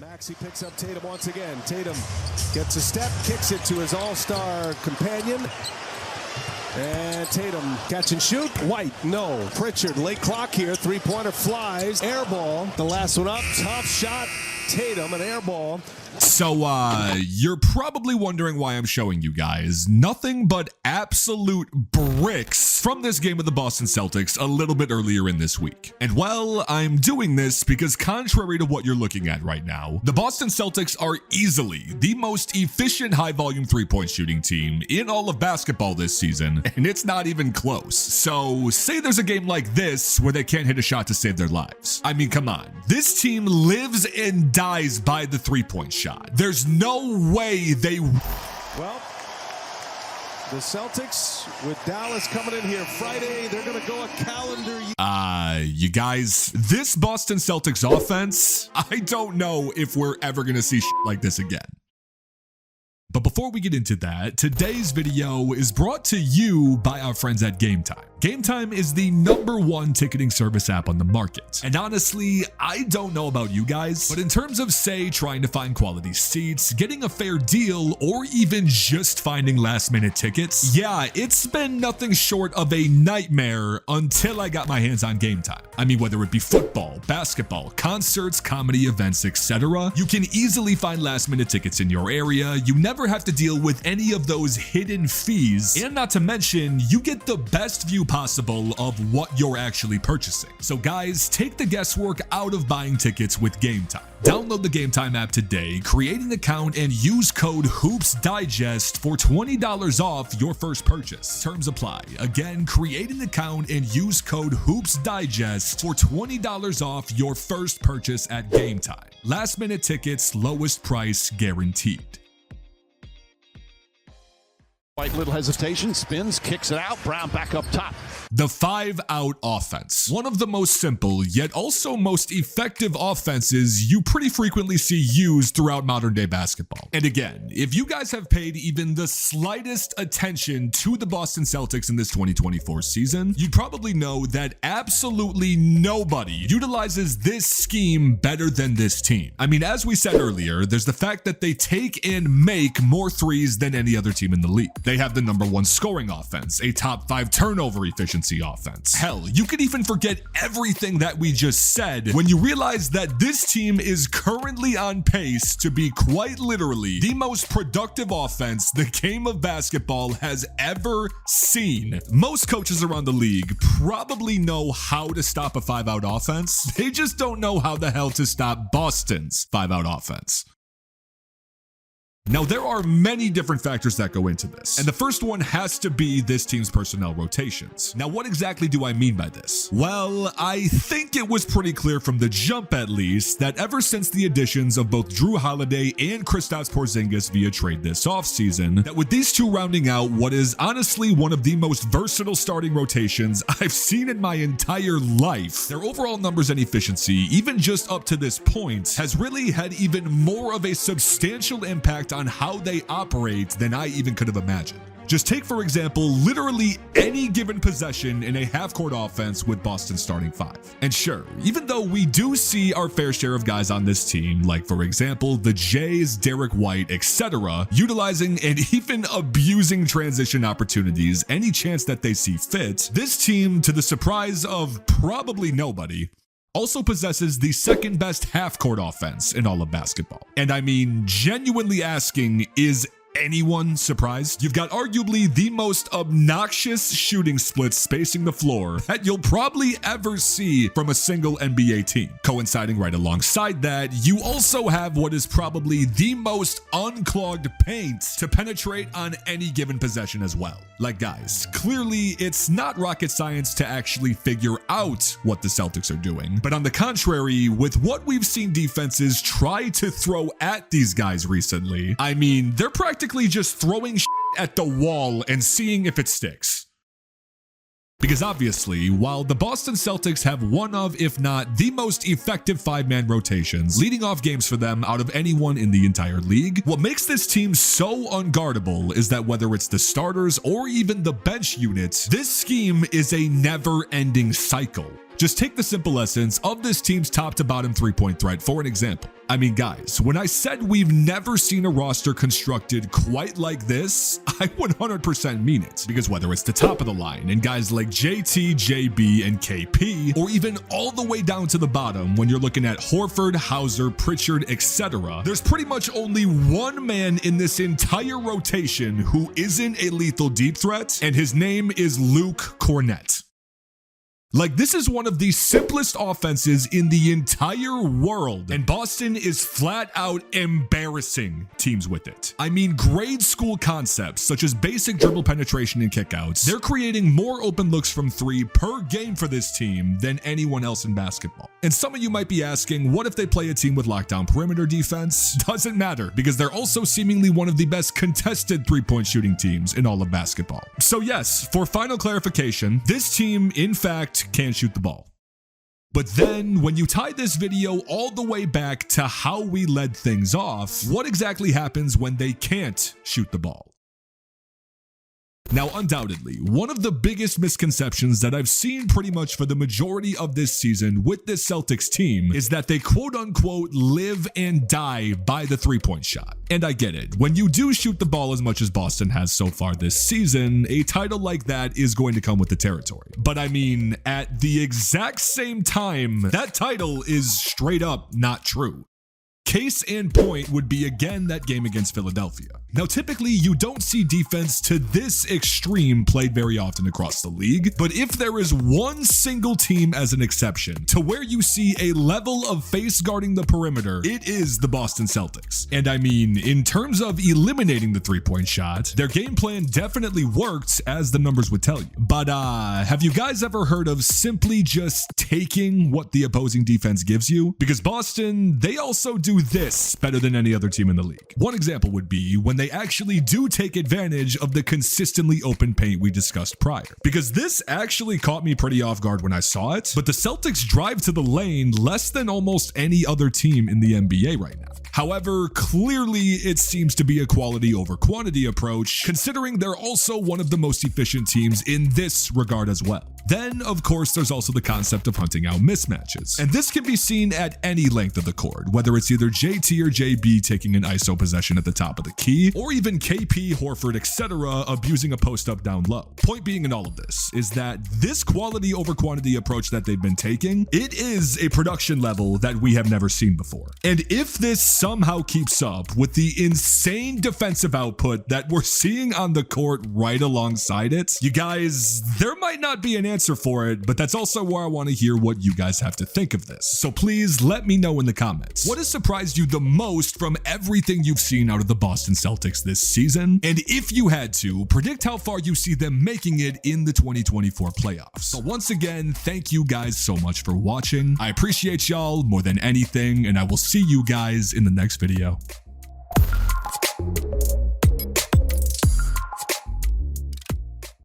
Maxey picks up Tatum once again. Tatum gets a step, kicks it to his all-star companion. And Tatum catch and shoot. White, no. Pritchard, late clock here. Three-pointer flies. Air ball. The last one up. Tough shot. Tatum, an air ball. So, you're probably wondering why I'm showing you guys nothing but absolute bricks from this game of the Boston Celtics a little bit earlier in this week. And well, I'm doing this because contrary to what you're looking at right now, the Boston Celtics are easily the most efficient high-volume three-point shooting team in all of basketball this season, and it's not even close. So, say there's a game like this where they can't hit a shot to save their lives. I mean, come on. This team lives and dies by the three-point shot. There's no way they... Well, the Celtics with Dallas coming in here Friday, they're going to go a calendar year. You guys, this Boston Celtics offense, I don't know if we're ever going to see shit like this again. But before we get into that, today's video is brought to you by our friends at Game Time. Game Time is the #1 ticketing service app on the market. And honestly, I don't know about you guys, but in terms of, say, trying to find quality seats, getting a fair deal, or even just finding last-minute tickets, yeah, it's been nothing short of a nightmare until I got my hands on Game Time. I mean, whether it be football, basketball, concerts, comedy events, etc., you can easily find last-minute tickets in your area. You never have to deal with any of those hidden fees, and not to mention, you get the best view possible of what you're actually purchasing. So guys, take the guesswork out of buying tickets with Game Time. Download the Game Time app today, create an account, and use code HoopsDigest for $20 off your first purchase. Terms apply. Again, create an account and use code HoopsDigest for $20 off your first purchase at Game Time. Last minute tickets, lowest price guaranteed. White, little hesitation, spins, kicks it out. Brown back up top. The 5-out offense. One of the most simple, yet also most effective offenses you pretty frequently see used throughout modern day basketball. And again, if you guys have paid even the slightest attention to the Boston Celtics in this 2024 season, you'd probably know that absolutely nobody utilizes this scheme better than this team. I mean, as we said earlier, there's the fact that they take and make more threes than any other team in the league. They have the #1 scoring offense, a top 5 turnover efficiency offense. Hell, you could even forget everything that we just said when you realize that this team is currently on pace to be quite literally the most productive offense the game of basketball has ever seen. Most coaches around the league probably know how to stop a 5-out offense. They just don't know how the hell to stop Boston's 5-out offense. Now, there are many different factors that go into this, and the first one has to be this team's personnel rotations. Now, what exactly do I mean by this? Well, I think it was pretty clear from the jump, at least, that ever since the additions of both Jrue Holiday and Kristaps Porzingis via trade this offseason, that with these two rounding out what is honestly one of the most versatile starting rotations I've seen in my entire life, their overall numbers and efficiency, even just up to this point, has really had even more of a substantial impact on how they operate than I even could have imagined. Just take, for example, literally any given possession in a half-court offense with Boston's starting 5. And sure, even though we do see our fair share of guys on this team, like for example, the Jays, Derrick White, etc., utilizing and even abusing transition opportunities any chance that they see fit, this team, to the surprise of probably nobody, also possesses the second best half-court offense in all of basketball. And I mean, genuinely asking, is anyone surprised? You've got arguably the most obnoxious shooting splits spacing the floor that you'll probably ever see from a single NBA team. Coinciding right alongside that, you also have what is probably the most unclogged paint to penetrate on any given possession as well. Like guys, clearly it's not rocket science to actually figure out what the Celtics are doing, but on the contrary, with what we've seen defenses try to throw at these guys recently, I mean, they're practically just throwing shit at the wall and seeing if it sticks. Because obviously, while the Boston Celtics have one of, if not the most effective 5-man rotations, leading off games for them out of anyone in the entire league, what makes this team so unguardable is that whether it's the starters or even the bench units, this scheme is a never-ending cycle. Just take the simple essence of this team's top to bottom three-point threat for an example. I mean, guys, when I said we've never seen a roster constructed quite like this, I 100% mean it. Because whether it's the top of the line and guys like JT, JB, and KP, or even all the way down to the bottom when you're looking at Horford, Hauser, Pritchard, etc., there's pretty much only one man in this entire rotation who isn't a lethal deep threat, and his name is Luke Kornet. Like, this is one of the simplest offenses in the entire world, and Boston is flat out embarrassing teams with it. I mean, grade school concepts such as basic dribble penetration and kickouts, they're creating more open looks from three per game for this team than anyone else in basketball. And some of you might be asking, what if they play a team with lockdown perimeter defense? Doesn't matter, because they're also seemingly one of the best contested three-point shooting teams in all of basketball. So yes, for final clarification, this team, in fact, can't shoot the ball. But then, when you tie this video all the way back to how we led things off, what exactly happens when they can't shoot the ball? Now, undoubtedly, one of the biggest misconceptions that I've seen pretty much for the majority of this season with this Celtics team is that they quote-unquote live and die by the three-point shot. And I get it. When you do shoot the ball as much as Boston has so far this season, a title like that is going to come with the territory. But I mean, at the exact same time, that title is straight up not true. Case in point would be again that game against Philadelphia. Now, typically you don't see defense to this extreme played very often across the league, but if there is one single team as an exception to where you see a level of face guarding the perimeter, it is the Boston Celtics. And I mean, in terms of eliminating the three-point shot, their game plan definitely worked, as the numbers would tell you. But have you guys ever heard of simply just taking what the opposing defense gives you? Because Boston, they also do this better than any other team in the league. One example would be when they actually do take advantage of the consistently open paint we discussed prior. Because this actually caught me pretty off guard when I saw it, but the Celtics drive to the lane less than almost any other team in the NBA right now. However, clearly it seems to be a quality over quantity approach, considering they're also one of the most efficient teams in this regard as well. Then, of course, there's also the concept of hunting out mismatches. And this can be seen at any length of the court, whether it's either JT or JB taking an ISO possession at the top of the key, or even KP, Horford, etc. abusing a post-up down low. Point being in all of this is that this quality over quantity approach that they've been taking, it is a production level that we have never seen before. And if this somehow keeps up with the insane defensive output that we're seeing on the court right alongside it, you guys, there might not be an answer for it, but that's also where I want to hear what you guys have to think of this. So please let me know in the comments. What has surprised you the most from everything you've seen out of the Boston Celtics this season? And if you had to, predict how far you see them making it in the 2024 playoffs. So once again, thank you guys so much for watching. I appreciate y'all more than anything, and I will see you guys in the next video.